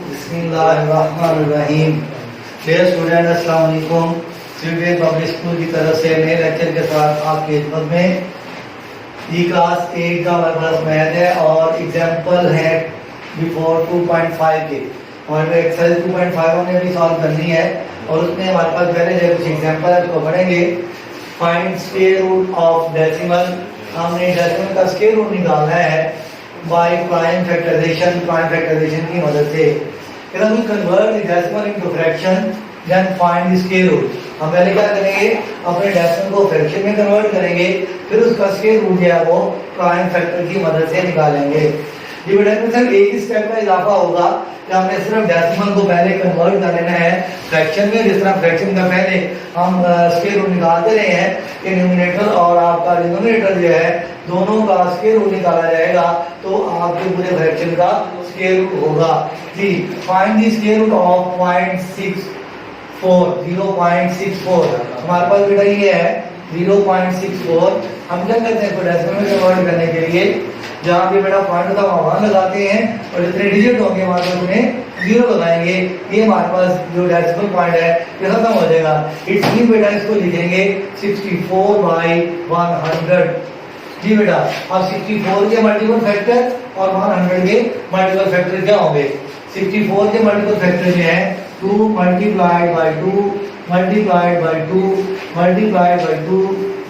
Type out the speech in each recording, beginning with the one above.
बिस्मिल्लाहिर्रहमानिर्रहीम। Dear student, अस्सलाम वालेकुम। स्वीडन पब्लिक स्कूल की तरफ से नए लेक्चर के साथ आपकी खिदमत में ये क्लास 8 का हमारे पास मैथ है और एग्जाम्पल है बिफोर 2.5 के। और एक्सरसाइज 2.5 हमने अभी सॉल्व करनी है और उसमें हमारे पास पहले जो कुछ एग्जाम्पल है उसको पढ़ेंगे। Find square root of decimal. हमने डेसिमल का स्क्वायर रूट निकालना है बाय प्राइम फैक्टराइजेशन की मदद से। When we convert the decimal into fraction, then find the square root। हम पहले क्या करेंगे, अपने डेसिमल को फ्रैक्शन में कन्वर्ट करेंगे, फिर उसका स्क्वायर रूट जो है वो प्राइम फैक्टर की मदद से निकालेंगे। डिविडेंड में सिर्फ एक ही स्टेप का इजाफा होगा कि हमने सिर्फ डेसिमल को पहले कन्वर्ट कर लेना है फ्रैक्शन में। जिस तरह फ्रैक्शन का पहले हम स्क्वायर रूट निकालते रहे हैं कि न्यूमरेटर और आपका डिनोमिनेटर जो है दोनों का स्क्वायर रूट निकाला जाएगा तो आपके पूरे फ्रैक्शन का स्क्वायर रूट होगा। जी, find the square root of 0.64। हमारे पास बेटा ये है 0.64। हम क्या करते हैं, डेसिमल में कन्वर्ट करने के लिए जहाँ पे बेटा पॉइंट का मान लगाते हैं और जितने डिजिट होंगे हमारे पास उन्हें 0 लगाएंगे। ये हमारे पास जो डेसिमल पॉइंट है ये खत्म हो जाएगा। इसलिए बेटा इसको लिखेंगे 64/100। जी बेटा, अब 64 के मल्टीपल फैक्टर और 100 के मल्टीपल फैक्टर क्या होंगे? 64 के मल्टीपल फैक्टर जो है 2 multiplied by 2 multiplied by 2 multiplied by 2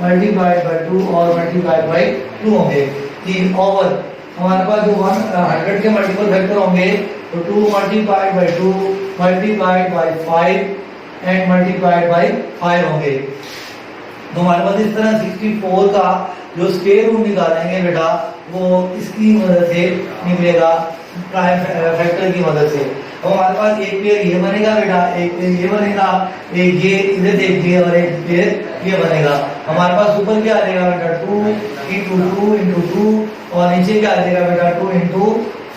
multiplied by 2 और मल्टीप्लाइड बाय 2 होंगे। कि ओवर हमारे पास जो 100 के मल्टीपल फैक्टर होंगे तो 2 multiplied by 2 multiplied by 5 and multiplied by 5 होंगे। तो हमारे पास इस तरह 64 का जो स्क्वायर रूट निकालेंगे बेटा वो इसकी मदद से निकलेगा, प्राइम फैक्टर की मदद से। तो हमारे पास एक पेयर ये बनेगा बेटा, एक पेयर ये बनेगा, एक ये इधर से एक ये और एक पेयर ये बनेगा। हमारे पास ऊपर क्या आ जाएगा बेटा 2 × 2 × 2 और नीचे क्या आ जाएगा बेटा 2 ×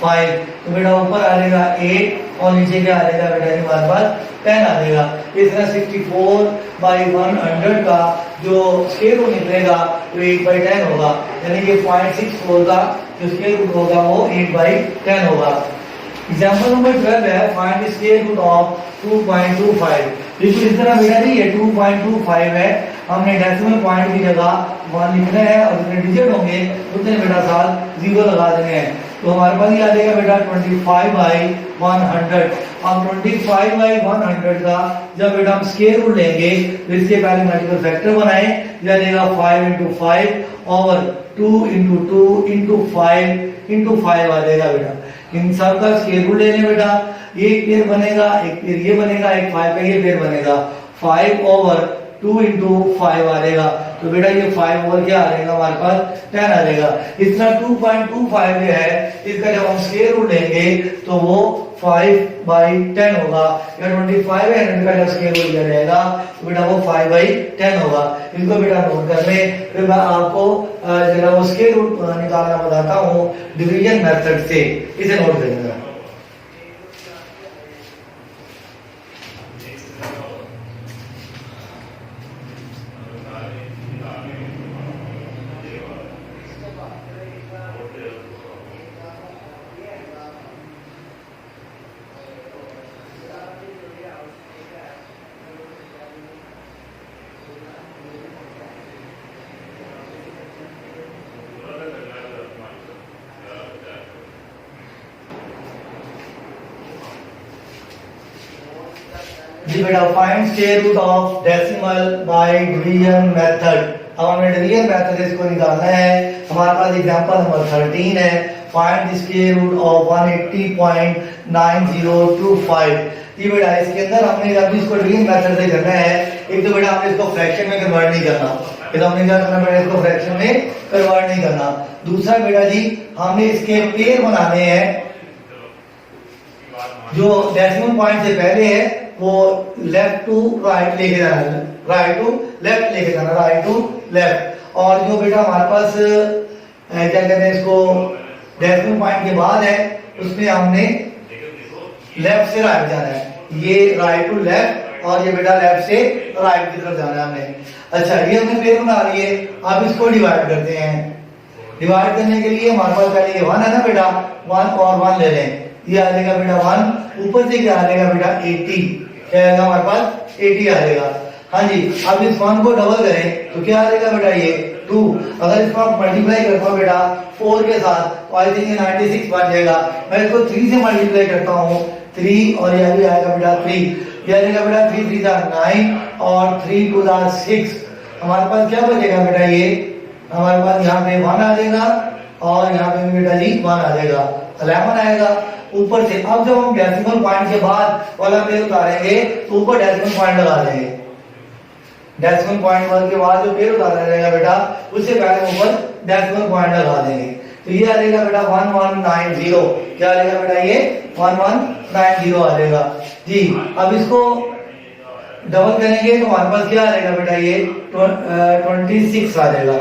5। तो बेटा ऊपर आ जाएगा 8 और नीचे क्या आ जाएगा बेटा हमारे पास 10 आ जाएगा। इस तरह 64/100 का जो स्क्वायर रूट निकलेगा वो 8/10 होगा, यानी कि 0.64 का जो स्क्वायर रूट होगा वो 8/10 होगा। एग्जांपल नंबर 12 है find the square root of 2.25। बिल्कुल इस तरह बेटा नहीं है 2.25 है, हमने डेसिमल पॉइंट की जगह 1 लिखना है और जितने डिजिट होंगे उतने बेटा साथ 0 लगा देने हैं। तो हमारे पास ये आ जाएगा बेटा 25/100। अब 25/100 का जब बेटा हम स्क्वायर रूट लेंगे तो इसके पहले मल्टीपल फैक्टर बनाएं, यह देगा 5 × 5 और 2 × 2 × 5 × 5 आ जाएगा बेटा। इन सब का स्क्वायर रूट लेने बेटा, एक पेयर बनेगा, एक पेयर ये बनेगा, एक 5 का ये पेयर बनेगा, 5/2 × 5 आ जाएगा। तो बेटा ये 5 ओवर क्या आ जाएगा हमारे पास 10 आ जाएगा। इस तरह 2.25 जो है इसका जब हम स्क्वायर रूट लेंगे तो वो 5/10 होगा, या 25 है इनका जब स्क्वायर रूट लिया जाएगा तो बेटा वो 5/10 होगा। इसको बेटा नोट कर लें, फिर मैं आपको जरा वो स्क्वायर रूट निकालना बताता हूँ डिवीजन मेथड से, इसे नोट करेंगे। जी बेटा, find square root of decimal by division method. अब हमें डिवीजन मेथड इसको निकालना है। हमारे पास एग्जांपल नंबर 13 है find the square root of 180.9025। ये बेटा इसके अंदर हमने जब इसको डिवीजन मेथड से करना है, एक तो बेटा हमने इसको फ्रैक्शन में कन्वर्ट नहीं करना, फिर हमने क्या करना बेटा इसको फ्रैक्शन में कन्वर्ट नहीं करना। दूसरा बेटा जी हमने इसके पेयर बनाने हैं, जो डेसिमल पॉइंट से पहले है वो लेफ्ट टू राइट लेके जाना है, राइट टू लेफ्ट लेके जाना, राइट टू लेफ्ट। और जो बेटा हमारे पास क्या कहते हैं इसको डेसिमल पॉइंट के बाद है उसमें हमने लेफ्ट से राइट जाना है, ये राइट टू लेफ्ट और ये बेटा लेफ्ट से राइट की तरफ जाना है हमने। अच्छा ये हमने पेयर बना लिए, अब इसको डिवाइड करते हैं। डिवाइड करने के लिए हमारे पास पहले ये 1 है ना बेटा, 1 और 1 ले लें, ये आ जाएगा बेटा 1, ऊपर से क्या आ जाएगा बेटा 80, क्या आएगा हमारे पास 80 आ जाएगा। हाँ जी, अब इस 1 को डबल करें तो क्या आ जाएगा बेटा ये 2। अगर इसको आप मल्टीप्लाई करता हूँ बेटा 4 के साथ तो आई थिंक ये 96 बन जाएगा। मैं इसको 3 से मल्टीप्लाई करता हूँ 3 और यह भी आएगा बेटा 3, यह आएगा बेटा 3 3 9 और 3 2 6। हमारे पास क्या बचेगा बेटा ये, हमारे पास यहाँ पे 1 आ जाएगा और यहाँ पे बेटा जी 1 आ जाएगा, 11 आएगा ऊपर से। अब जब हम डेसिमल पॉइंट के बाद वाला पेड़ उतारेंगे तो ऊपर डेसिमल पॉइंट लगा देंगे। डेसिमल पॉइंट के बाद जो पेड़ उतारा जाएगा बेटा उससे पहले ऊपर डेसिमल पॉइंट लगा देंगे। तो ये आ जाएगा बेटा 1190, क्या आ जाएगा बेटा ये 1190 आ जाएगा जी। अब इसको डबल करेंगे तो हमारे पास क्या आ जाएगा बेटा ये 26 आ जाएगा,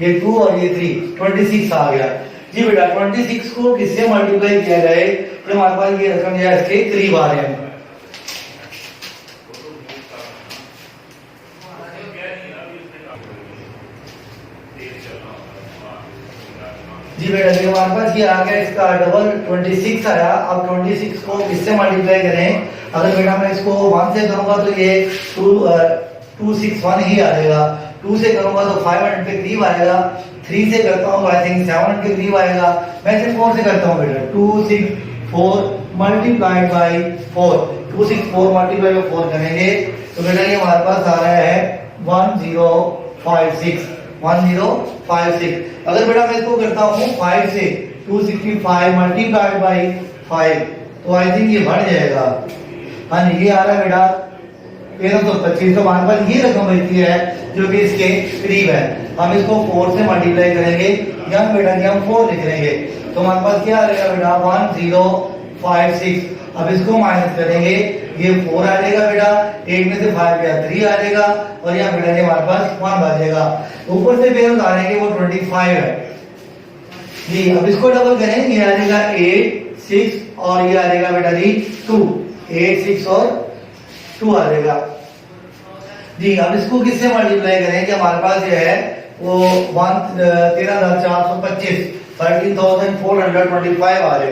ये 2 और ये 3, 26 आ गया जी बेटा। 26 को किससे मल्टीप्लाई किया जाए कि हमारे पास ये रकम जो है इसके करीब आ रहे हैं जी बेटा। ये हमारे पास ये आ गया, इसका डबल 26 आया। अब 26 को किससे मल्टीप्लाई करें, अगर बेटा मैं इसको 1 से करूंगा तो ये 261 ही आ जाएगा, 2 से करूंगा तो 500 के करीब आएगा, 3 से करता हूँ आई थिंक 700 के करीब आएगा। मैं सिर्फ 4 से करता हूँ बेटा, 264 मल्टीप्लाइड बाई 4, 264 मल्टीप्लाई बाई 4 करेंगे तो बेटा ये हमारे पास आ रहा है 1056, 1056। अगर बेटा मैं इसको करता हूँ 5 से, 265 मल्टीप्लाइड बाई 5 तो आई थिंक ये बढ़ जाएगा। हाँ जी, ये आ रहा है बेटा 1325। तो हमारे पास ये रकम बचती है जो कि इसके करीब है। हम इसको 4 से मल्टीप्लाई करेंगे, यहाँ बेटा जी हम 4 लिख लेंगे तो हमारे पास क्या आ जाएगा बेटा 1056। अब इसको माइनस करेंगे, ये 4 आ जाएगा बेटा, 1 में से 5 गया 3 आ जाएगा और यहाँ बेटा जी हमारे पास 1 बचेगा। ऊपर से पेड़ उतारेंगे वो 25 है जी। अब इसको डबल करें, ये आ जाएगा 8 6 और ये आ जाएगा बेटा जी 2, 8 6 और 2 आ जाएगा जी। अब इसको किससे मल्टीप्लाई करें कि हमारे पास ये है वो 13,425, 13,425 आ रहे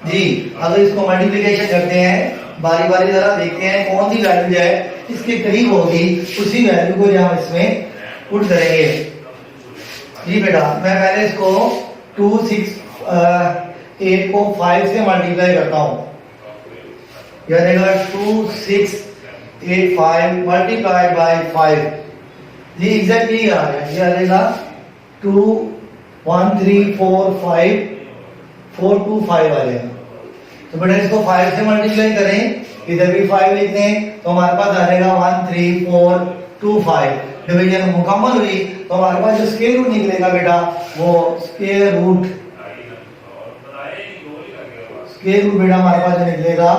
जी। अगर इसको मल्टीप्लिकेशन करते हैं बारी बारी जरा देखते हैं कौन सी वैल्यू जो है इसके करीब होगी, उसी वैल्यू को जो हम इसमें पुट करेंगे जी बेटा। मैं पहले इसको 268 को 5 से मल्टीप्लाई करता हूँ, यह रहेगा 2685 मल्टीप्लाइड बाई 5 जी, एग्जैक्टली आ रहा है, ये आ जाएगा 21345 आ जाएगा। तो बेटा इसको 5 से मल्टीप्लाई करें, इधर भी 5 लिख दें तो हमारे पास आ जाएगा 13425। डिवीजन मुकम्मल हुई तो हमारे पास जो स्क्वायर रूट निकलेगा बेटा वो स्क्वायर रूट बेटा हमारे पास जो निकलेगा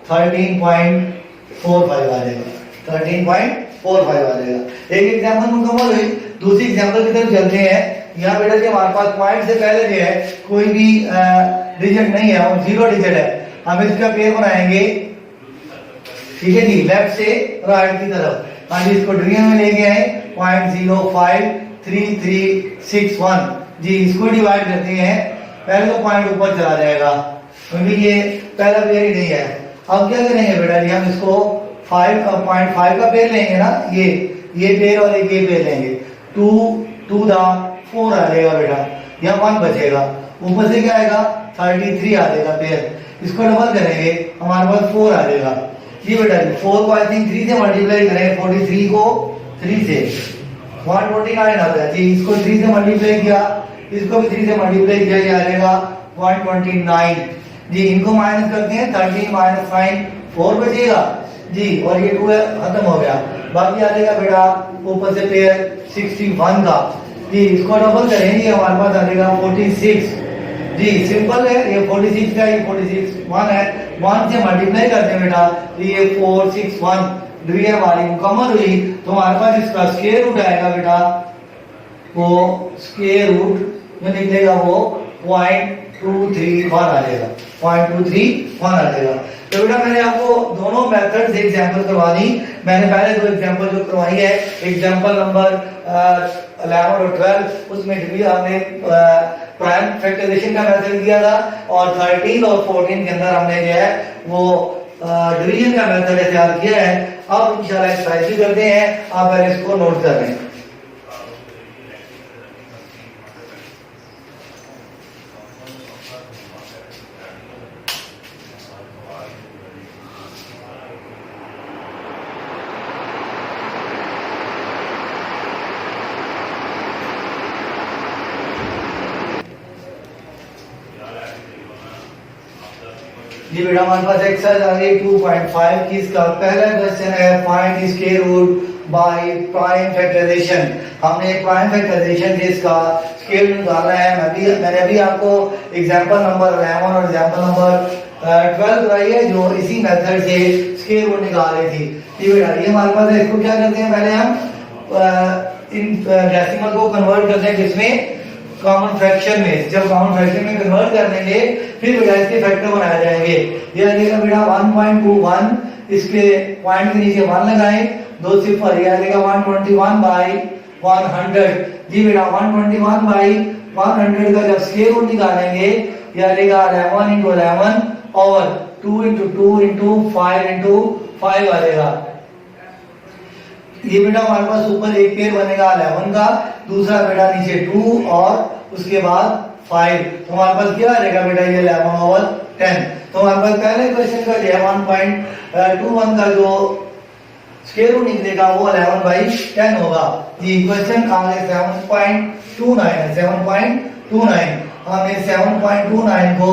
13.45 आ जाएगा, 13.45 आ जाएगा। एक एग्जांपल मुकम्मल हुई, दूसरी एग्जांपल की तरफ चलते हैं। यहाँ बेटा जी हमारे पास पॉइंट से पहले जो है कोई भी डिजिट नहीं है, वो 0 डिजिट है। हम इसका पेयर बनाएंगे, ठीक है जी, लेफ्ट से राइट की तरफ। हाँ जी, इसको डिवीजन में लेके आए 0.053361 जी। इसको डिवाइड करते हैं, पहले तो पॉइंट ऊपर चला जाएगा क्योंकि ये पहला पेयर ही नहीं है। अब क्या करेंगे बेटा जी, हम इसको 5.5 का पेयर लेंगे ना, ये पेयर और एक ये पेयर लेंगे, 2 2 4 आ जाएगा बेटा, यहाँ 1 बचेगा, ऊपर से क्या आएगा 33 आ जाएगा पेयर। इसको डबल करेंगे हमारे पास 4 आ जाएगा जी बेटा। 4 को आई थिंक 3 से मल्टीप्लाई करेंगे, 43 को 3 से 129 आता है जी। इसको 3 से मल्टीप्लाई किया, इसको भी 3 से मल्टीप्लाई किया, ये आ जाएगा 129 जी। इनको माइनस करते हैं, 13 माइनस 9 4 बचेगा जी, और ये 2 खत्म हो गया, बाकी आ जाएगा बेटा ऊपर से पेयर 61 का जी। इसको डबल करेंगे हमारे पास आ जाएगा 46 जी। सिंपल है, ये 46 का, ये 46 1 है, 1 से मल्टीप्लाई करते हैं बेटा तो ये 461 डिवीजन हमारी मुकम्मल हुई। तो हमारे पास इसका स्क्वायर रूट आएगा बेटा, वो स्क्वायर रूट जो निकलेगा वो 0.231 आ जाएगा, 0.231 आ जाएगा। तो बेटा मैंने आपको दोनों मेथड से एग्जांपल करवा दी। मैंने पहले 2 एग्जांपल जो करवाई है, एग्जांपल नंबर 11 और 12, उसमें डिवीजन हमने प्राइम फैक्टराइजेशन का मेथड किया था और 13 और 14 के अंदर हमने जो है वो डिवीजन का मेथड तैयार किया है। अब इंशाल्लाह एक्सरसाइज भी करते हैं, आप पहले इसको नोट कर लें। जी बेटा हमारे पास एक्सरसाइज आ गई 2.5 की। इसका पहला क्वेश्चन है find the square root by prime factorization. हमने प्राइम फैक्टराइजेशन से इसका स्क्वायर रूट निकालना है। मैंने अभी आपको एग्जांपल नंबर 11 और एग्जांपल नंबर 12 कराई है जो इसी मेथड से स्क्वायर रूट निकाल रही थी। जी बेटा ये हमारे पास है, इसको क्या करते हैं, पहले हम इन डेसिमल को कन्वर्ट करते हैं किसमें, कॉमन फ्रैक्शन में। जब कॉमन फ्रैक्शन में कन्वर्ट कर देंगे फिर बेटा इसके फैक्टर बनाए जाएंगे। ये आएगा बेटा 1.21, इसके पॉइंट के नीचे 1 लगाएं, 2 सिफर, ये आएगा 121 बाई 100। जी बेटा 121 बाई 100 का जब स्क्वायर रूट निकालेंगे ये आएगा 11 into 11 और 2 into 2 into 5 into 5 आएगा। ये बेटा हमारे पास ऊपर एक पेयर बनेगा 11 का, दूसरा बेटा नीचे 2 और उसके बाद 5। तो हमारे पास क्या रहेगा बेटा, ये 11 over 10। तो हमारे पास पहले क्वेश्चन का जो है 1.21 का जो स्क्वायर रूट निकलेगा वो 11/10 होगा। जी क्वेश्चन आगे 7.29 है, 7.29। हमने 7.29 को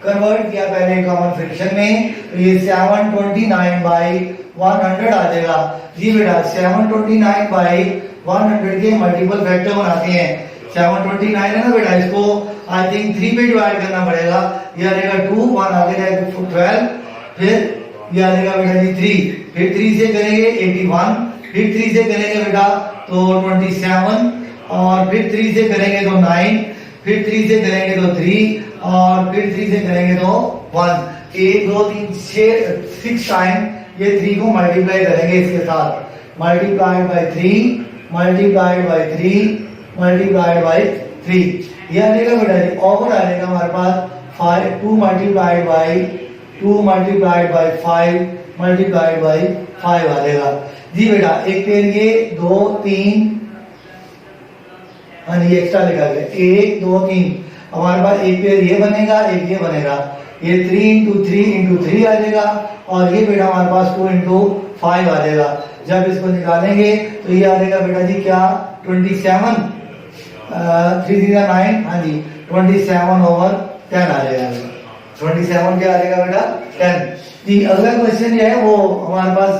कन्वर्ट किया पहले कॉमन फ्रैक्शन में, तो ये 729/100 आ जाएगा। जी बेटा 729/100 के मल्टीपल फैक्टर बनाते हैं। 729 है ना बेटा, इसको आई थिंक 3 पे डिवाइड करना पड़ेगा। ये आ जाएगा 2, 1 आगे जाएगा 12, फिर ये आ जाएगा बेटा जी 3, फिर 3 से करेंगे 81, फिर 3 से करेंगे बेटा तो 27, और फिर 3 से करेंगे तो 9, फिर 3 से करेंगे तो 3, और फिर 3 से करेंगे तो 1। 1 2 3 6 टाइम ये 3 को मल्टीप्लाई करेंगे इसके साथ, multiplied by 3, multiplied by 3, multiplied by 3। ये आ जाएगा बेटा जी ओवर आ जाएगा हमारे पास 5, 2 multiplied by 2 multiplied by 5 multiplied by 5 आ जाएगा। जी बेटा एक पेयर ये 2 3, हाँ ये एक्स्ट्रा लिखा गया 1 2 3, हमारे पास एक पेयर ये बनेगा, एक ये बनेगा, ये 3 into 3 into 3 आ जाएगा, और ये बेटा हमारे पास 2 into 5 आ जाएगा। जब इसको निकालेंगे तो ये आ जाएगा बेटा जी क्या 27, 3 3 9, हाँ जी 27 over 10 आ जाएगा। 27 क्या आ जाएगा बेटा 10। जी अगला क्वेश्चन जो है वो हमारे पास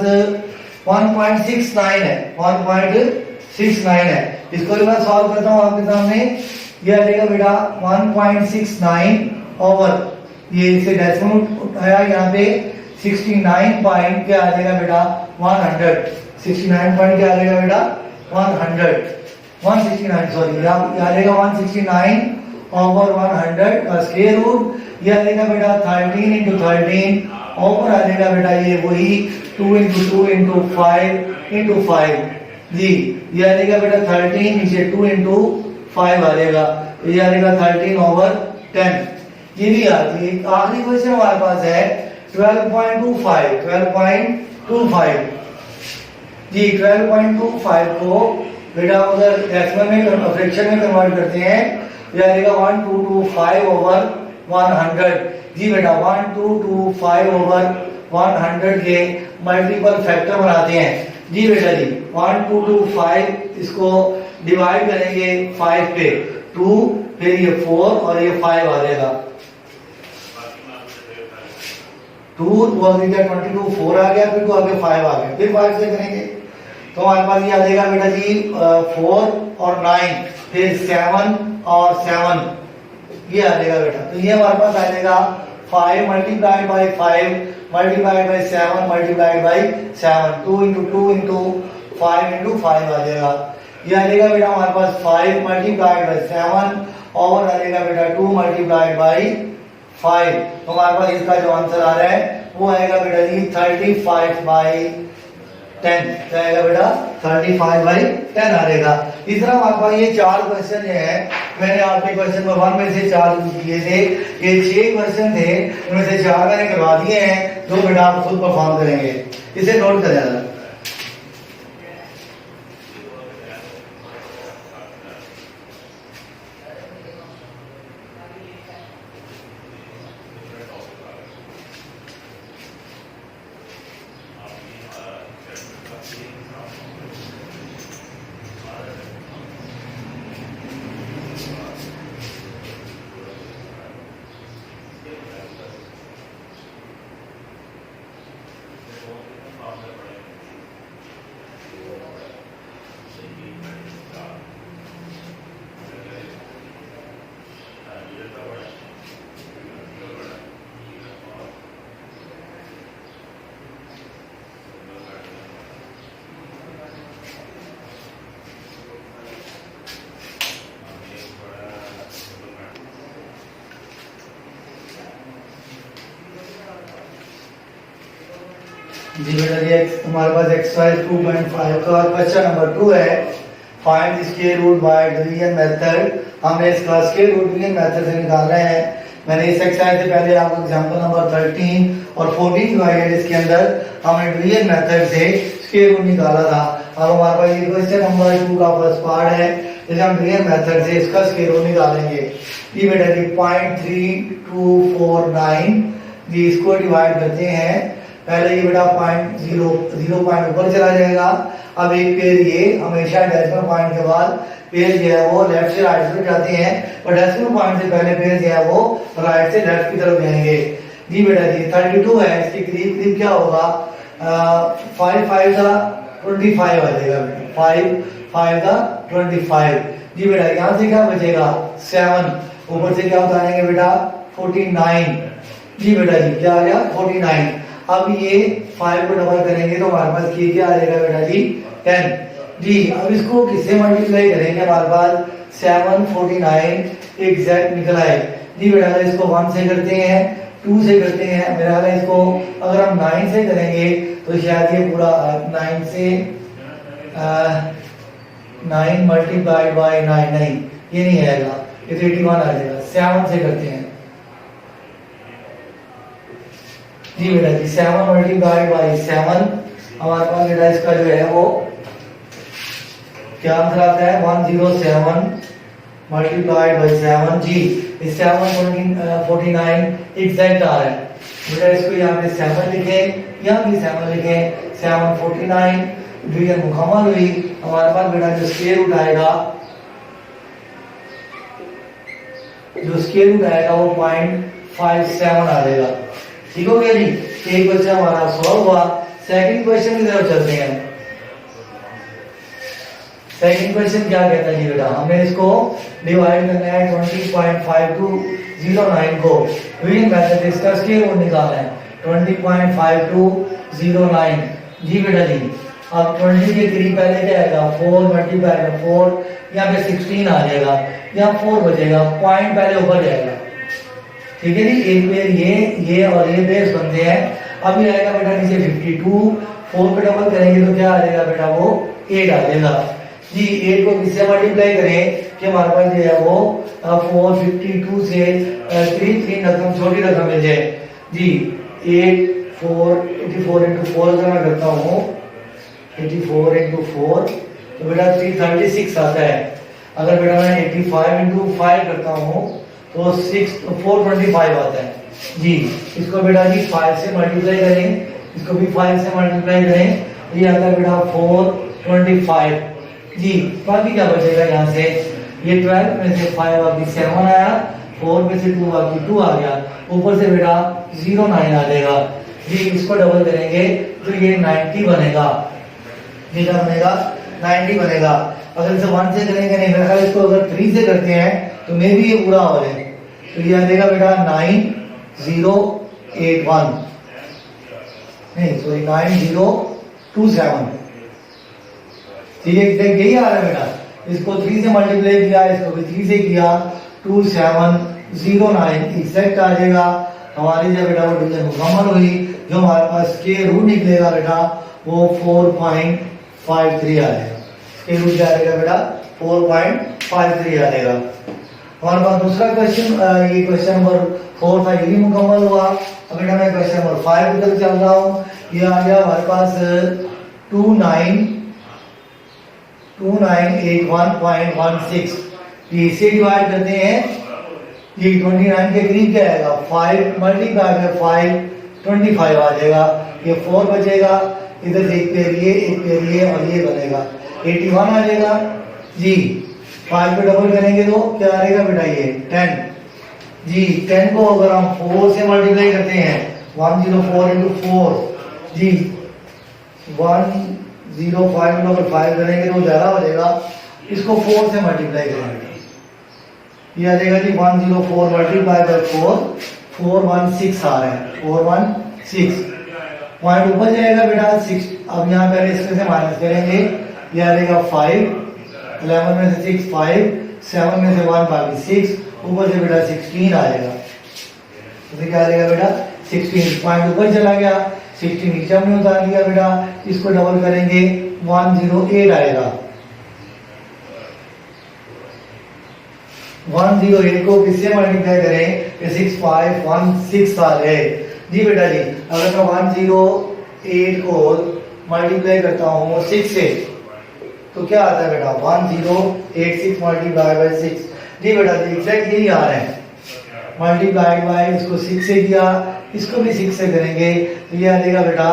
1.69 है, 1.69 है। इसको भी मैं सॉल्व करता हूँ आपके सामने। ये आ जाएगा बेटा 1.69 ओवर, ये इसे डेसिमल उठाया यहाँ पे 69 पॉइंट क्या आ जाएगा बेटा 100, 69 पॉइंट क्या आ जाएगा बेटा 169 सॉरी, यहाँ आ जाएगा 169 ओवर 100 का स्क्वायर रूट। ये आ जाएगा बेटा 13 into 13 ओवर आ जाएगा बेटा ये वही 2 into 2 into 5 into 5। जी ये आ जाएगा बेटा 13 नीचे 2 into 5 आ जाएगा, तो ये आ जाएगा 13 over 10। ये भी आती है। आखिरी क्वेश्चन हमारे पास है 12.25, 12.25। जी 12.25 को बेटा उधर डेसिमल में फ्रैक्शन में कन्वर्ट करते हैं, ये आ जाएगा 1225 over 100। जी बेटा 1225 over 100 के मल्टीपल फैक्टर बनाते हैं। जी बेटा जी 1225 इसको डिवाइड करेंगे 5 पे, 2 फिर ये 4 और ये 5 आ जाएगा। 2 आगे क्या 22 4 आ गया, फिर 2 आगे 5 आ गया, फिर 5 से करेंगे तो हमारे पास ये आ जाएगा बेटा जी 4 और 9, फिर 7 और 7 ये आ जाएगा बेटा। तो ये हमारे पास आ जाएगा 5 multiplied by 5 multiplied by 7 multiplied by 7, 2 into 2 into 5 into 5 आ जाएगा। ये आ जाएगा बेटा हमारे पास 5 मल्टीप्लाइड बाय 7 और आ जाएगा बेटा 2 मल्टीप्लाइड बाय 5। तो हमारे पास इसका जो आंसर आ रहा है वो आएगा बेटा जी 35/10। क्या आएगा बेटा 35/10 आ जाएगा। इस तरह हमारे पास ये 4 क्वेश्चन जो है मैंने आपके क्वेश्चन में 1 में से 4 किए थे, ये 6 क्वेश्चन थे, उनमें से 4 मैंने करवा दिए हैं, 2 बेटा आप खुद परफॉर्म करेंगे, इसे नोट कर लेना। जी बेटा ये हमारे पास एक्सरसाइज 2.5 का क्वेश्चन नंबर 2 है, find the square root by division method. हमने इसका स्क्वायर रूट डिवीजन मेथड से निकालना है। मैंने इस एक्सरसाइज से पहले आपको एग्जांपल नंबर 13 और 14 दिखाए हैं, जिसके अंदर हमने डिवीजन मेथड से स्क्वायर रूट निकाला था। अब हमारे पास ये क्वेश्चन नंबर 2 का फर्स्ट पार्ट है, जिसे हम डिवीजन मेथड से इसका स्क्वायर रूट निकालेंगे। ये बेटा जी 0.3249 जी इसको डिवाइड करते हैं। पहले ये बेटा 0.0 पॉइंट ऊपर चला जाएगा। अब एक पेड़ ये हमेशा डेसिमल पॉइंट के बाद पेड़ जो है वो लेफ्ट से राइट तरफ जाते हैं, और डेसिमल पॉइंट से पहले पेड़ जो है वो राइट से लेफ्ट की तरफ जाएंगे। जी बेटा जी 32 है, इसके करीब करीब क्या होगा, 5 5 का 25 आ जाएगा। 5 5 का 25। जी बेटा यहाँ से क्या बचेगा 7, ऊपर से क्या उतारेंगे बेटा 49। जी बेटा जी क्या आ गया 49। अब ये 5 को डबल करेंगे तो हमारे पास ये क्या आ जाएगा बेटा जी 10। जी अब इसको किससे मल्टीप्लाई करेंगे, हमारे पास 7 49 एग्जैक्ट निकला है। जी बेटा अगर इसको 1 से करते हैं, 2 से करते हैं, मेरा ख्याल है इसको अगर हम 9 से करेंगे तो शायद ये पूरा 9 से 9 मल्टीप्लाइड बाय 9 नहीं, ये नहीं आएगा, ये 81 आ जाएगा। 7 से करते हैं। जी बेटा जी 7 मल्टीप्लाइड बाई 7, हमारे पास बेटा इसका जो है वो क्या आंसर आता है 107 मल्टीप्लाइड बाई 7। जी इस 7 एग्जैक्ट आ रहा है बेटा। इसको यहाँ पे 7 लिखें, यहाँ भी 7 लिखें, 7 49 डिवीजन मुकम्मल हुई। हमारे पास बेटा जो स्क्वायर रूट आएगा, वो 0.57 आ जाएगा। ठीक हो गया जी, एक क्वेश्चन हमारा सॉल्व हुआ। सेकंड क्वेश्चन की तरफ चलते हैं। सेकंड क्वेश्चन क्या कहता है जी बेटा, हमें इसको डिवाइड करना है 20.5209 को डिवीजन मेथड से इसका स्क्वायर रूट निकालना है 20.5209। जी बेटा जी अब 20 के करीब पहले क्या आएगा 4 मल्टीप्लाई बाय 4, यहाँ पे 16 आ जाएगा, यहाँ 4 बचेगा, पॉइंट पहले ऊपर जाएगा। ठीक है जी, एक पेयर ये और ये पेयर बनते हैं। अब ये आएगा बेटा नीचे 52, 4 पे डबल करेंगे तो क्या आ जाएगा बेटा वो 8 आ जाएगा। जी 8 को किससे मल्टीप्लाई करें कि हमारे पास जो है वो 452 से 3 रकम छोटी रकम मिल जाए। जी 84 इंटू 4 अगर मैं करता हूँ 84 इंटू 4 तो बेटा 336 आता है। अगर बेटा मैं 85 इंटू 5 करता हूँ तो 425 आता है। जी इसको बेटा जी 5 से मल्टीप्लाई करें, इसको भी 5 से मल्टीप्लाई करें, ये आता है बेटा 425। जी बाकी क्या बचेगा यहाँ से, ये 12 में से 5 बाकी 7 आया, 4 में से 2 बाकी 2 आ गया, ऊपर से बेटा 09 आ जाएगा। जी इसको डबल करेंगे तो ये 90 बनेगा। क्या बनेगा 90 बनेगा। अगर इसे 1 से करेंगे नहीं, मेरा ख्याल इसको अगर 3 से करते हैं तो मे भी ये पूरा हो जाए, तो ये आ जाएगा बेटा 9081 नहीं सॉरी 9027। ठीक है यही आ रहा है बेटा। इसको 3 से मल्टीप्लाई किया, इसको भी 3 से किया, 2709 एग्जैक्ट आ जाएगा। हमारी जब बेटा वो डिवीजन मुकम्मल हुई, जो हमारे पास स्क्वायर रूट निकलेगा बेटा वो 4.53 आ जाएगा। स्क्वायर रूट क्या आएगा बेटा 4.53 आ जाएगा। हमारे पास दूसरा क्वेश्चन, ये क्वेश्चन नंबर 4 था, ये भी मुकम्मल हुआ। अब बेटा मैं क्वेश्चन नंबर 5 की तरफ चल रहा हूँ। ये आ गया हमारे पास 2981.16। इसे डिवाइड करते हैं, ये 29 के करीब क्या आएगा, 5 मल्टीप्लाई में 5 25 आ जाएगा। ये 4 बचेगा, इधर से एक पेयर ये और ये बनेगा 81 आ जाएगा जी। 5 पे डबल करेंगे तो क्या आएगा बेटा, ये 10 जी। 10 को अगर हम 4 से मल्टीप्लाई करते हैं, 104 इंटू 4 जी, 105 में अगर 5 करेंगे तो ज़्यादा हो जाएगा। इसको 4 से मल्टीप्लाई करेंगे, ये आ जाएगा जी 104 मल्टीप्लाई बाय 4, 416 आ रहा है, 416 पॉइंट ऊपर जाएगा बेटा 6। अब यहाँ पहले इसमें से माइनस करेंगे, ये आ जाएगा 5, 11 में से 6 5, 7 में से 1 बाकी 6, ऊपर से बेटा 16 आ जाएगा। तो क्या आ जाएगा बेटा 16, पॉइंट ऊपर चला गया, 16 नीचे हमने उतार दिया बेटा। इसको डबल करेंगे 108 आएगा। 108 को किससे मल्टीप्लाई करें, 6516 आ रहे जी बेटा जी। अगर मैं 108 को मल्टीप्लाई करता हूँ 6 से तो क्या आता है बेटा, 1086 मल्टीप्लाई बाय 6 जी बेटा जी। एग्जैक्ट यही आ रहे हैं, मल्टीप्लाइड बाय इसको 6 से किया, इसको भी 6 से करेंगे तो ये आ जाएगा बेटा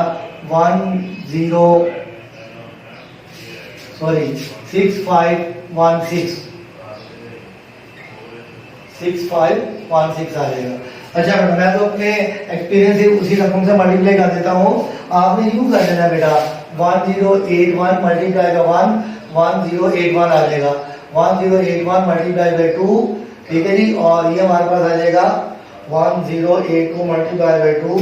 6516 आ जाएगा। अच्छा बेटा मैं तो अपने एक्सपीरियंस से उसी रकम से मल्टीप्लाई कर देता हूँ, आपने यूं कर देना बेटा। 1081 मल्टीप्लाई का 1081 आ जाएगा, 1081 मल्टीप्लाई बाय 2, ठीक है जी। और ये हमारे पास आ जाएगा 1082 मल्टीप्लाई बाय 2,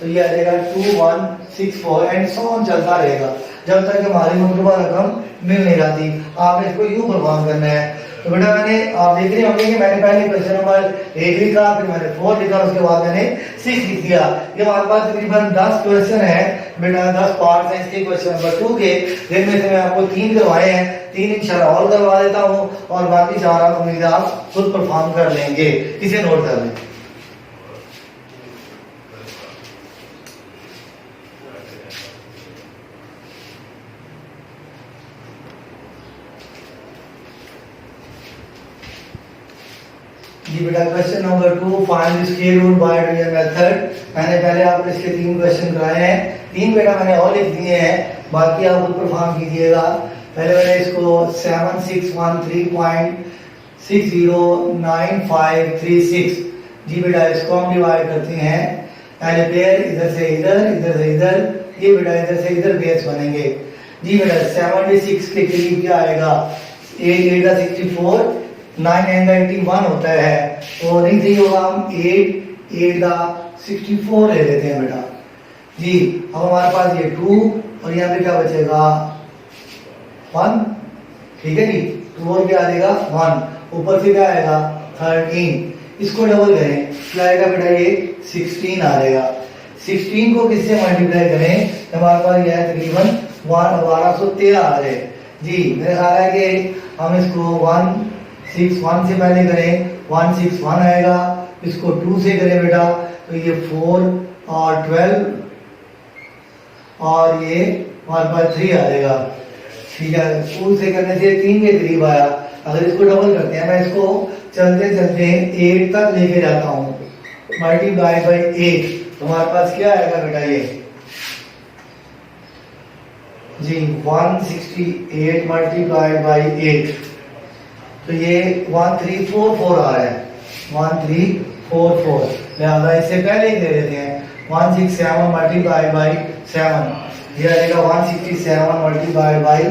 तो ये आ जाएगा 2164 एंड सो ऑन चलता रहेगा जब तक हमारी मतलूबा रकम मिल नहीं जाती। आपने इसको यूं परफॉर्म करना है। तो बेटा मैंने, आप देख रहे होंगे कि मैंने पहले क्वेश्चन नंबर 1 लिखा, फिर मैंने 4 लिखा, उसके बाद मैंने 6 लिख दिया। ये हमारे पास तकरीबन 10 क्वेश्चन है बेटा, 10 पार्ट्स हैं इसके क्वेश्चन नंबर 2 के, जिनमें से मैं आपको 3 करवाए हैं, 3 इंशाल्लाह और करवा देता हूँ और बाकी 4 आप उम्मीद आप खुद परफॉर्म कर लेंगे। इसे नोट कर लें। जी बेटा question number 2, find the square root by doing method. मैंने पहले आपको इसके 3 क्वेश्चन कराए हैं, 3 बेटा मैंने और लिख दिए हैं, बाकी आप खुद परफॉर्म कीजिएगा। पहले मैंने इसको 7613.609536 जी बेटा, इसको हम डिवाइड करते हैं। पहले पेयर इधर से इधर, इधर से इधर, ये बेटा इधर से इधर बेस बनेंगे जी बेटा। 76 के करीब क्या आएगा, 8 8 का 64, 9 9 का 81 होता है, और नहीं सही होगा, हम 8 8 का 64 ले लेते हैं बेटा जी। अब हमारे पास ये 2 और यहाँ पे क्या बचेगा 1, ठीक है जी। 2 और क्या आ जाएगा 1, ऊपर से क्या आएगा 13, इसको डबल करें क्या आएगा बेटा, ये 16 आ जाएगा। 16 को किससे मल्टीप्लाई करें, हमारे पास यह है तकरीबन 1213 आ रहे जी। मेरे ख्याल है कि हम इसको 161 से पहले करें, 161 आएगा, इसको 2 से करें बेटा तो ये 4 और 12 और ये हमारे पास 3 आ जाएगा, ठीक है। 2 से करने से 3 के करीब आया। अगर इसको डबल करते हैं, मैं इसको चलते चलते 8 तक लेके जाता हूँ, मल्टीप्लाई बाय 8, तो हमारे पास क्या आएगा बेटा, ये जी 168 मल्टीप्लाई बाय 8, तो ये 1344 आ रहा है, 1344। लिहाजा इससे पहले ही दे देते हैं 167 मल्टीप्लाई बाय 7, ये आ जाएगा 167 मल्टीप्लाई बाय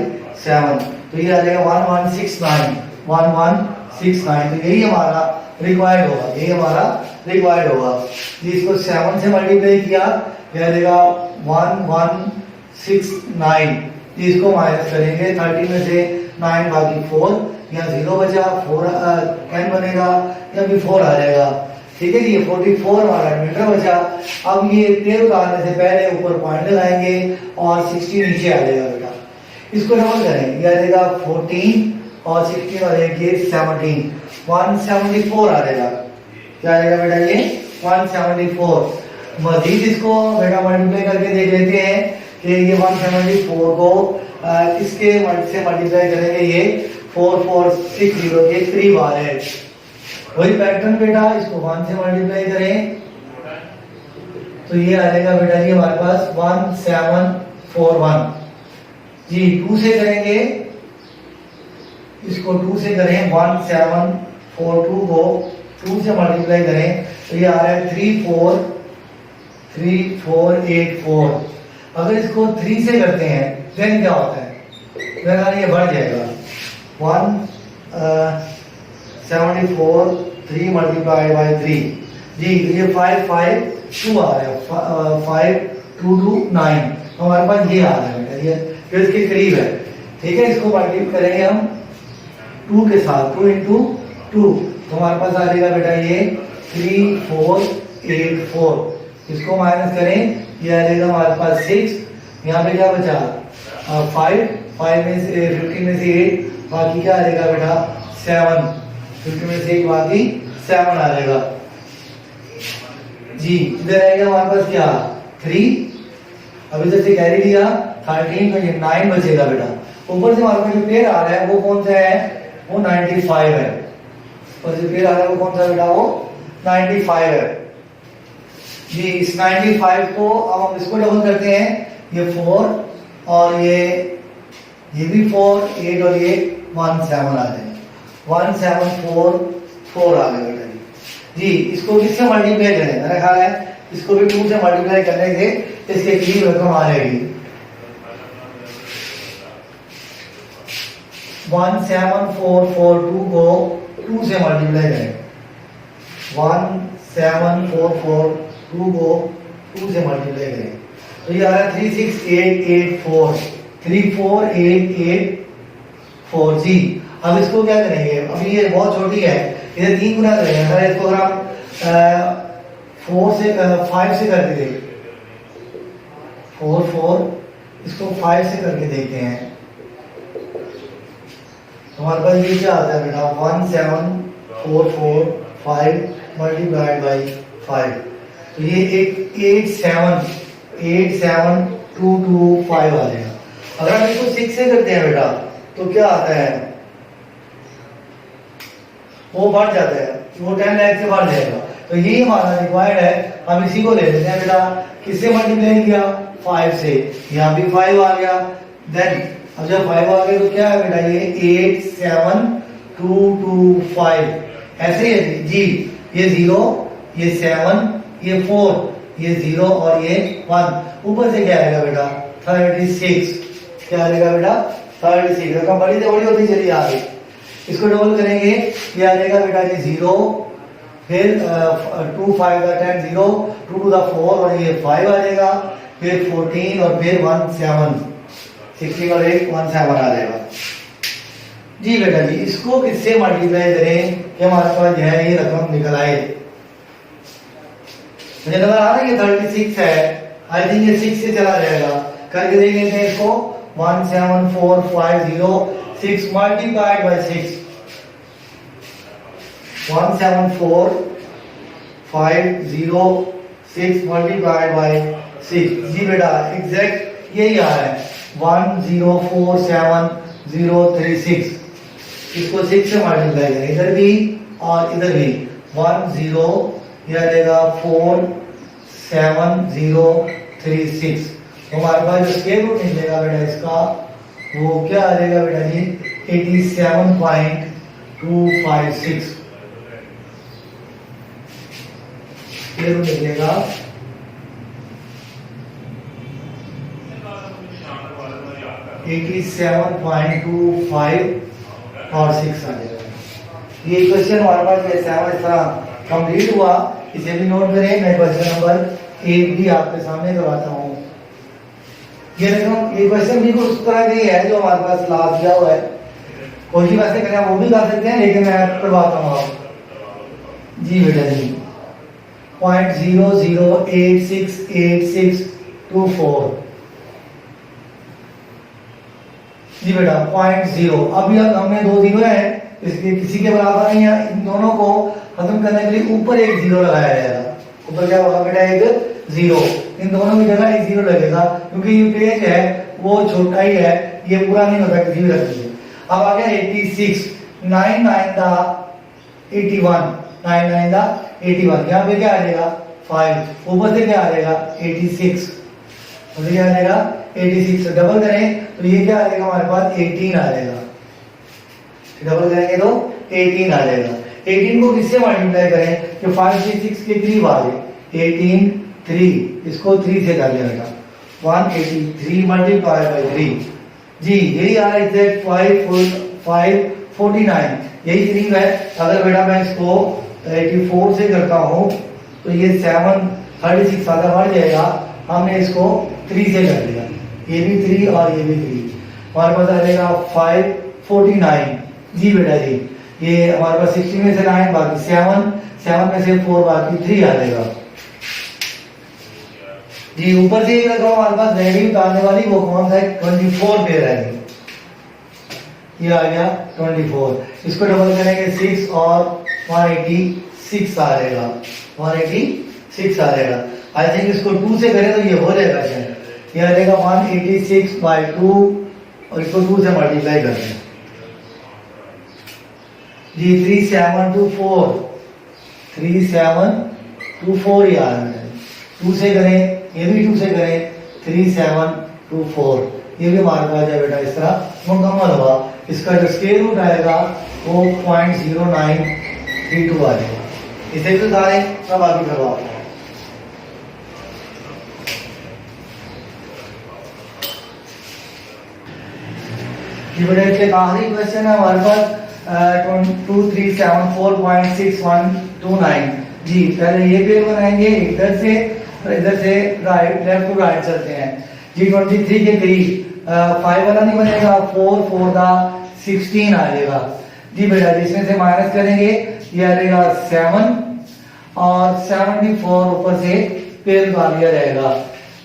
7, तो ये आ जाएगा 1169, 1169। तो यही हमारा रिक्वायर्ड होगा, यही हमारा रिक्वायर्ड होगा। इसको 7 से मल्टीप्लाई किया, ये आ जाएगा 1169। इसको माइनस करेंगे, 30 में से 9 बाकी 4, यहाँ 0 बचा, 4 10 बनेगा, यहाँ भी 4 आ जाएगा, ठीक है जी। ये 44 हमारा मीटर बचा। अब ये 13 उतारने से पहले ऊपर पॉइंट लगाएंगे और 60 नीचे आ जाएगा बेटा। इसको डबल करें, ये आ जाएगा 14 और 16 और एक ये 17, 174 आ जाएगा। क्या आ जाएगा बेटा ये 174। मजीद इसको बेटा मल्टीप्लाई करके देख लेते हैं कि ये 174 को इसके से मल्टीप्लाई करेंगे, ये 4460 के करीब आ रहा है। वही पैटर्न बेटा, इसको 1 से मल्टीप्लाई करें तो ये आ जाएगा बेटा जी हमारे पास 1741 जी। 2 से करेंगे, इसको 2 से करें 1742 को 2 से मल्टीप्लाई करें तो ये आ रहा है 3484। अगर इसको 3 से करते हैं देन क्या होता है, ये बढ़ जाएगा 174 3 मल्टीप्लाई बाई 3 जी। ये 552 आ रहा है, 5229 हमारे पास ये आ रहा है बेटा, ये जो इसके करीब है। ठीक है, इसको मल्टीप्लाई करेंगे हम 2 के साथ, 2 इंटू 2 तो हमारे पास आ जाएगा बेटा ये 3484। इसको माइनस करें, ये आ जाएगा हमारे पास 6। यहाँ पे क्या बचा 5 में से 15 में से 8, बाकी क्या आ जाएगा बेटा 7, 15 में से 1 बाकी 7 आ जाएगा जी। इधर आएगा हमारे पास क्या 3, अब इधर से कैरी लिया 13 तो ये 9 बचेगा बेटा। ऊपर से हमारे पास जो पेयर आ रहा है वो कौन सा है, वो 95 है। और जो पेयर आ रहा है वो कौन सा बेटा, वो 95 है जी। इस 95 को अब हम इसको डबल करते हैं, ये 4 और ये भी 4, 8 और ये 17 आ जाएगा, 1744 आ गया बेटा जी। इसको किससे मल्टीप्लाई करें, मेरा ख्याल है इसको भी 2 से मल्टीप्लाई करने से इसके करीब रकम आ जाएगी। 17442 को 2 से मल्टीप्लाई करें, 17442 को 2 से मल्टीप्लाई करें तो ये आ रहा है 36884, 34884 जी। अब इसको क्या करेंगे, अभी ये बहुत छोटी है, इधर 3 गुना करेंगे। अगर इसको अगर हम 5 से करके देखें, 4 इसको 5 से करके देखते हैं तो हमारे पास ये क्या आता है बेटा 17445 मल्टीप्लाइड बाई 5 तो ये 87225 आ जाएगा। अगर हम इसको 6 से करते हैं बेटा तो क्या आता है, वो बढ़ जाता है, वो 10 लाख से बढ़ जाएगा। तो यही हमारा रिक्वायर्ड है, हम इसी को ले लेते हैं बेटा। किससे मल्टीप्लाई किया 5 से, यहाँ भी 5 आ गया। देन अब जब 5 आ गया तो क्या है बेटा ये 87225 ऐसे ही है जी। ये 0, ये 7, ये 4, ये 0 और ये 1। ऊपर से क्या आएगा बेटा 36। क्या आएगा बेटा 36। रकम बड़ी से बड़ी होती चली आ रही। इसको डबल करेंगे, ये आ जाएगा बेटा जी 0, फिर 2 5 का 10 0, 2 to the 4 और ये 5 आ जाएगा, फिर 14 और फिर 17, 16 और 1 17 आ जाएगा जी बेटा जी। इसको किससे मल्टीप्लाई करें कि हमारे पास जो है ये रकम निकल आए। मुझे नजर आ रहा है कि 36 है, आई थिंक ये 6 से चला जाएगा। करके देख लेते हैं इसको 17450 6 मल्टीप्लाइड बाय 6, 17450 6 मल्टीप्लाइड बाय 6 जी बेटा एग्जैक्ट यही आ रहा है 1047036। इसको 6 से मल्टीप्लाई करें, इधर भी और इधर भी 10 ये आ जाएगा 47036। हमारे पास जो स्क्वायर रूट निकलेगा बेटा इसका वो क्या आ जाएगा बेटा जी 87.256 स्क्वायर रूट निकलेगा 87.25 और 6 आ जाएगा। ये क्वेश्चन हमारे पास जैसे इस तरह कंप्लीट हुआ, इसे भी नोट करें। मैं क्वेश्चन नंबर 1 भी आपके सामने करवाता हूँ। ये क्वेश्चन भी उस तरह का ही है जो हमारे पास लास्ट दिया हुआ है। कोशिश वैसे करें वो भी कर सकते हैं, लेकिन मैं करवाता हूँ आप जी बेटा जी 0.00868624 जी बेटा 0.0। अभी हमने 2 जीरो है, इसलिए किसी के बराबर नहीं है। इन दोनों को खत्म करने के लिए ऊपर एक जीरो लगाया जाएगा। ऊपर क्या होगा बेटा? एक जीरो। इन दोनों की जगह एक जीरो लगेगा, क्योंकि ये पेज है वो छोटा ही है, ये पूरा नहीं होता, किसी भी रख दीजिए। अब आ गया 86, 9 9 दा 81, 9 9 दा 81। यहाँ पे क्या आ जाएगा? 5। ऊपर से क्या आ जाएगा? 86। मुझे क्या आ जाएगा? 86। डबल करें तो ये क्या आ जाएगा हमारे पास? 18 आ जाएगा। डबल करेंगे तो 18 आ जाएगा। 18 को किससे मल्टीप्लाई करें कि 5 से 6 के करीब आ जाए? 18 3, इसको 3 से कर लेगा। 183 मल्टीप्लाई बाय 3। जी यही आ रहा है एग्जैक्ट 549, यही करीब है। अगर बेटा मैं इसको 84 से करता हूँ तो ये 736 आधा बढ़ जाएगा। हमने इसको 3 से कर दिया, ये भी 3 और ये भी 3। हमारे पास आ जाएगा 549। जी बेटा जी, ये हमारे पास 16 में से 9 बाकी 7 में से 4 बाकी 3 आ जाएगा। जी ऊपर से एक रकम हमारे पास नेगेटिव उतारने वाली, वो कौन सा है? 24 पे रहेगी। ये आ गया 24। इसको डबल करेंगे 6 और 186 आ जाएगा। 186 आ जाएगा। आई थिंक इसको 2 से करें तो ये हो जाएगा शायद। ये आ जाएगा 186 बाई 2 और इसको 2 से मल्टीप्लाई करते हैं। जी 3724, 3724 ही आ रहा है। 2 से करें, ये भी 2 से करें, 3724। ये भी हमारे पास है बेटा इस तरह मुकम्मल हुआ। इसका जो स्क्वायर रूट आएगा वो 0.0932 आ जाएगा। इसे भी उतारें तब आगे करवाओ। ये बेटा इसके आखिरी क्वेश्चन है हमारे पास 2374.6129। जी पहले ये पेयर बनाएंगे इधर से और इधर से राइट लेफ्ट टू राइट चलते हैं। जी 23 के करीब 5 वाला नहीं बनेगा, 4 4 दा 16 आ जाएगा। जी बेटा जिसमें से माइनस करेंगे ये आ जाएगा 7 और 74 ऊपर से पेयर उतार लिया जाएगा।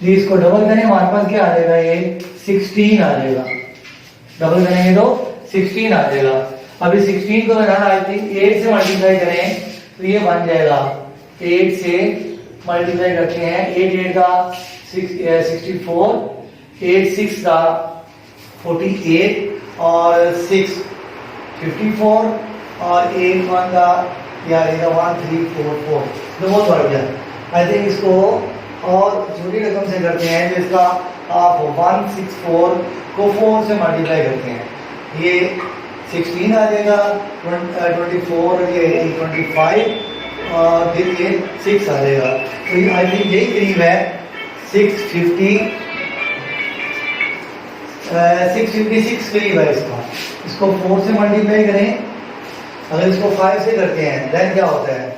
जी इसको डबल करें, हमारे पास क्या आ जाएगा? ये 16 आ जाएगा। डबल करेंगे तो 16 आ जाएगा। अभी 16 को बनाना आई थिंक 8 से मल्टीप्लाई करें तो ये बन जाएगा। 8 से मल्टीप्लाई करते हैं, 8 8 का 64, 8 6 का 48 और 6 54 और 8 1 का क्या रहेगा? 1344। तो बहुत बढ़ गया। आई थिंक इसको और छोटी रकम से करते हैं, तो इसका आप 164 को 4 से मल्टीप्लाई करते हैं। ये 16 आ जाएगा, 24 ये 25 और फिर ये 6 आ जाएगा। तो ये आई थिंक यही करीब है 656 करीब है इसका। इसको 4 से मल्टीप्लाई करें, अगर इसको 5 से करते हैं देन क्या होता है?